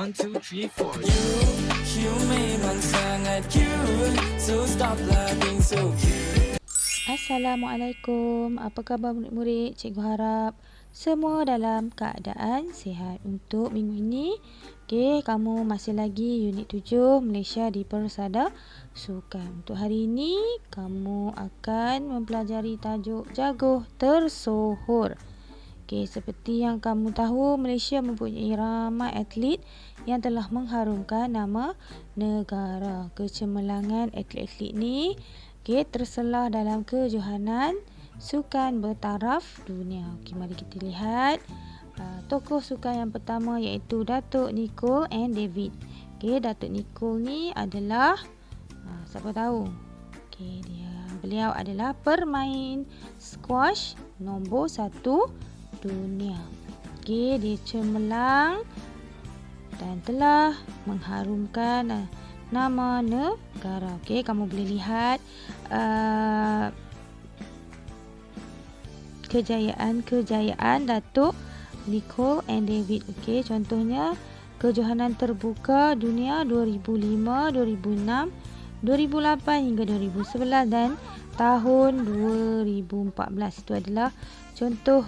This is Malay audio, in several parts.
1, 2, 3, 4. You memang sangat cute, so stop laughing so cute. Assalamualaikum. Apa khabar murid-murid? Cikgu harap semua dalam keadaan sihat. Untuk minggu ini, kamu masih lagi unit 7 Malaysia di Persada Sukan. Untuk hari ini, kamu akan mempelajari tajuk jaguh tersohor. Seperti yang kamu tahu, Malaysia mempunyai ramai atlet yang telah mengharumkan nama negara. Kecemerlangan atlet-atlet ni terselah dalam kejohanan sukan bertaraf dunia. Mari kita lihat tokoh sukan yang pertama, iaitu Datuk Nicol and David. Datuk Nicol ni adalah siapa tahu? Beliau adalah pemain squash nombor 1 dunia. Dia cemerlang dan telah mengharumkan nama negara. Kamu boleh lihat kejayaan Datuk Nicol and David. Contohnya kejohanan terbuka dunia 2005, 2006, 2008 hingga 2011 dan tahun 2014. Itu adalah contoh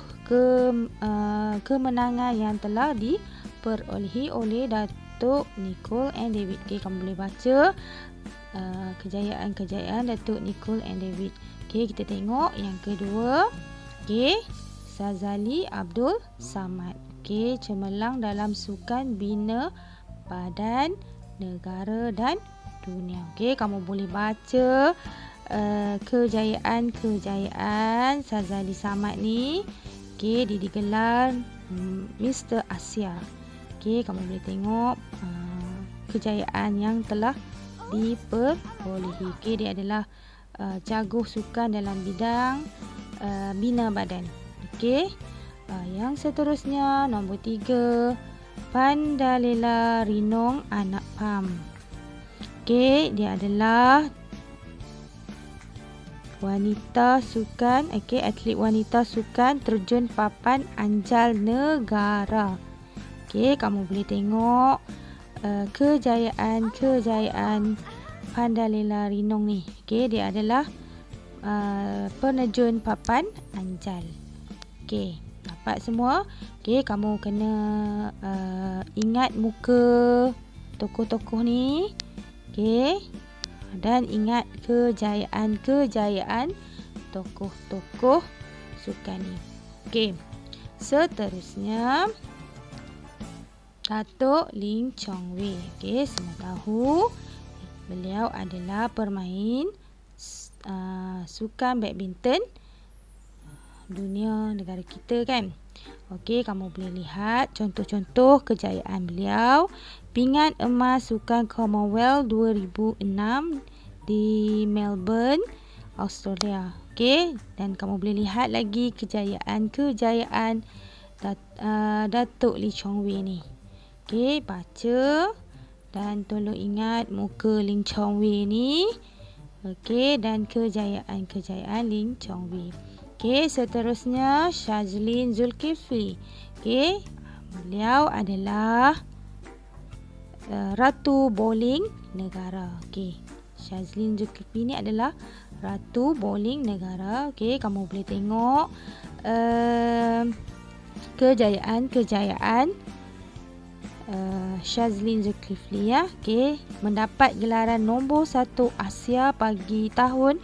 kemenangan yang telah diperolehi oleh Datuk Nicol and David. Kamu boleh baca kejayaan Datuk Nicol and David. Kita tengok yang kedua. Sazali Abdul Samad. Cemerlang dalam sukan bina badan negara dan dunia. Kamu boleh baca kejayaan Sazali Samad ni. Dia digelar Mr. Asia. Kamu boleh tengok kejayaan yang telah diperolehi. Dia adalah jaguh sukan dalam bidang bina badan. Yang seterusnya, nombor 3, Pandalela Rinong Anak Pam. Dia adalah wanita sukan, atlet wanita sukan terjun papan anjal negara. Kamu boleh tengok kejayaan Pandalela Rinong ni. Dia adalah penerjun papan anjal. Dapat semua? Kamu kena ingat muka tokoh-tokoh ni. Dan ingat kejayaan tokoh-tokoh sukan ni. Seterusnya, Datuk Lim Chong Wei. Semua tahu beliau adalah pemain sukan badminton dunia negara kita kan. Kamu boleh lihat contoh-contoh kejayaan beliau. Pingat emas sukan Commonwealth 2006 di Melbourne, Australia. Dan kamu boleh lihat lagi kejayaan Datuk Lee Chong Wei ni. Baca dan tolong ingat muka Lee Chong Wei ni. Dan kejayaan Lee Chong Wei. Seterusnya, Shazlin Zulkifli. Beliau adalah Ratu Bowling Negara. Shazlin Zulkifli ni adalah Ratu Bowling Negara. Kamu boleh tengok kejayaan Shazlin Zulkifli ya. Mendapat gelaran nombor 1 Asia pagi tahun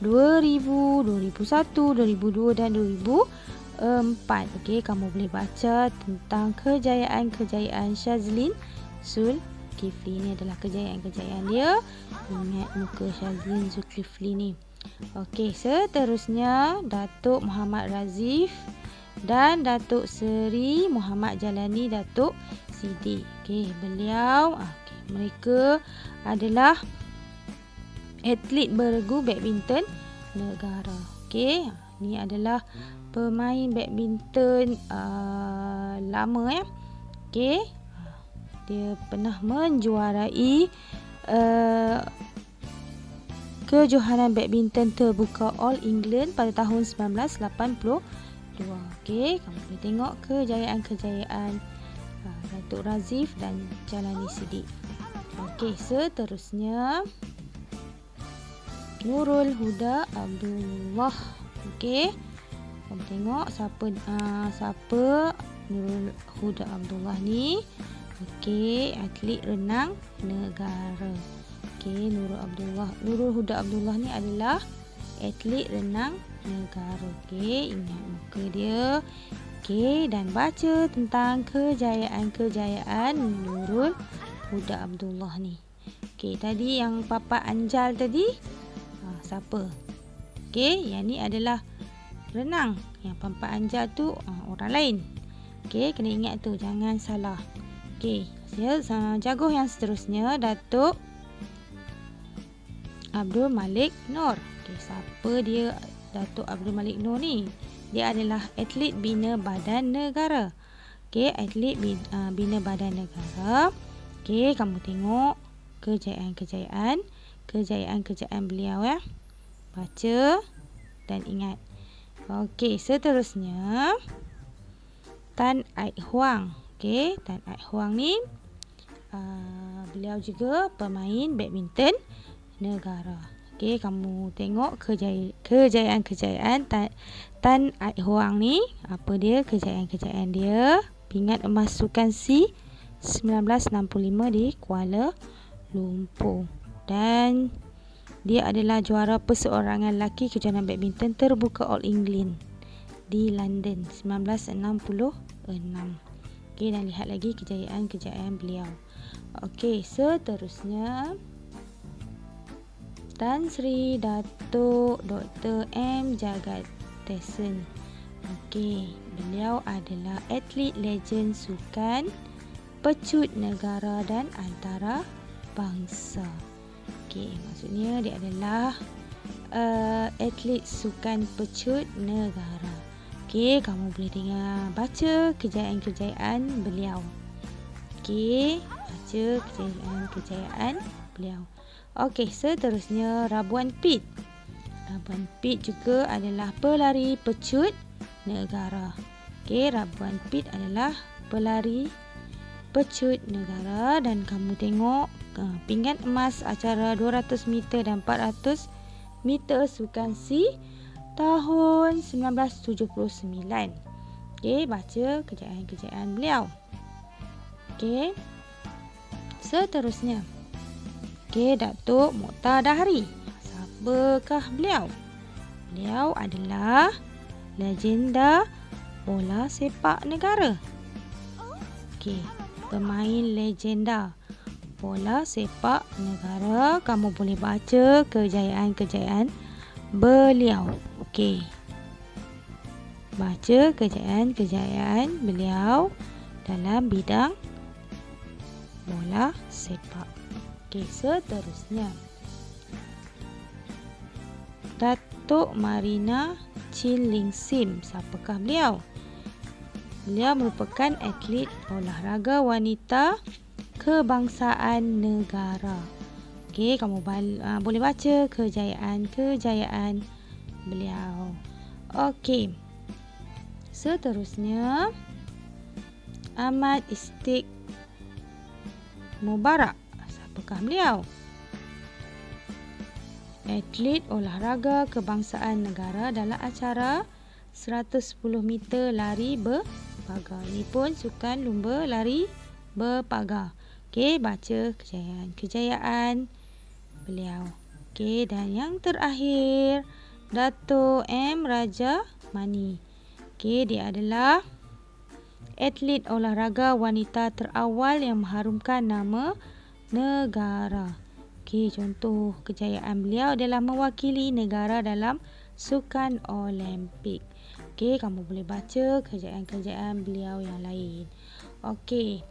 2000, 2001, 2002 dan 2004. Kamu boleh baca tentang kejayaan Shazlin Zulkifli. Ini adalah kejayaan dia. Ingat muka Shazlin Zulkifli ni. Seterusnya, Datuk Muhammad Razif dan Datuk Seri Muhammad Jalani Datuk Siddiq. Beliau mereka adalah atlet beregu badminton negara. Ni adalah pemain badminton lama ya. Dia pernah menjuarai kejohanan badminton terbuka All England pada tahun 1982. Kamu boleh tengok kejayaan Datuk Razif dan Jalani Sidik. Okey, seterusnya Nurul Huda Abdullah. Okey, kamu tengok siapa Nurul Huda Abdullah ni. Okey, atlet renang negara. Okey, Nurul Huda Abdullah ni adalah atlet renang negara. Okey, ingat muka dia. Okey, dan baca tentang kejayaan Nurul Huda Abdullah ni. Okey, tadi yang Papa Anjal tadi, siapa? Okey, yang ni adalah renang. Yang Papa Anjal tu orang lain. Okey, kena ingat tu, jangan salah. Okey, jaguh yang seterusnya, Datuk Abdul Malik Noor. Okey, siapa dia Datuk Abdul Malik Noor ni? Dia adalah atlet bina badan negara. Okey, atlet bina badan negara. Okey, kamu tengok kejayaan beliau ya. Baca dan ingat. Okey, seterusnya Tan Aik Huang. Okey, Tan Aik Huang ni beliau juga pemain badminton negara. Okey, kamu tengok kejayaan Tan Aik Huang ni. Apa dia kejayaan dia? Pingat emas Sukan SEA 1965 di Kuala Lumpur. Dan dia adalah juara perseorangan lelaki kejohanan badminton terbuka All England di London 1966. Okey, dan lihat lagi kejayaan beliau. Okey, seterusnya Tan Sri Datuk Dr. M. Jagadesan. Okey, beliau adalah atlet legend sukan pecut negara dan antara bangsa. Okey, maksudnya dia adalah atlet sukan pecut negara. Okey, kamu boleh baca kejayaan beliau. Okey, baca kejayaan beliau. Okey, seterusnya Rabuan Pit. Rabuan Pit juga adalah pelari pecut negara. Okey, Rabuan Pit adalah pelari pecut negara. Dan kamu tengok pinggan emas acara 200 meter dan 400 meter Sukan SEA tahun 1979. Okey, baca kejayaan beliau. Okey, seterusnya Datuk Mokhtar Dahri. Siapakah beliau? Beliau adalah legenda bola sepak negara. Okey, pemain legenda bola sepak negara. Kamu boleh baca kejayaan beliau. Okey, baca kejayaan beliau dalam bidang bola sepak. Okey, seterusnya Datuk Marina Chin Ling Sim. Siapakah beliau? Beliau merupakan atlet olahraga wanita kebangsaan negara. Okey, kamu boleh baca kejayaan beliau. Okey, seterusnya Ahmad Istiq Mubarak. Siapakah beliau? Atlet olahraga kebangsaan negara dalam acara 110 meter lari berpagar. Ini pun sukan lumba lari berpagar. Okey, baca kejayaan beliau. Okey, dan yang terakhir Datuk M. Raja Mani. Okey, dia adalah atlet olahraga wanita terawal yang mengharumkan nama negara. Okey, contoh kejayaan beliau adalah mewakili negara dalam sukan Olimpik. Okey, kamu boleh baca kejayaan beliau yang lain. Okey,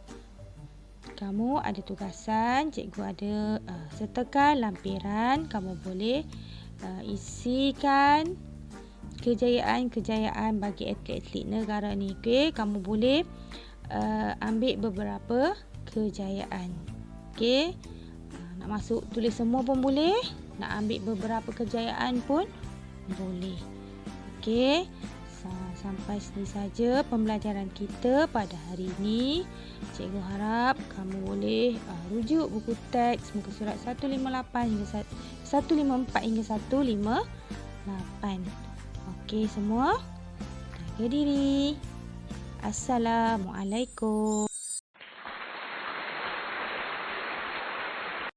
kamu ada tugasan, cikgu ada sertakan lampiran. Kamu boleh isikan kejayaan bagi atlet-atlet negara ni. Okey, kamu boleh ambil beberapa kejayaan. Okey, nak masuk tulis semua pun boleh, nak ambil beberapa kejayaan pun boleh. Okey, Sampai sini saja pembelajaran kita pada hari ini. Cikgu harap kamu boleh rujuk buku teks muka surat 158 hingga 154 hingga 158. Okey semua, jaga diri. Assalamualaikum.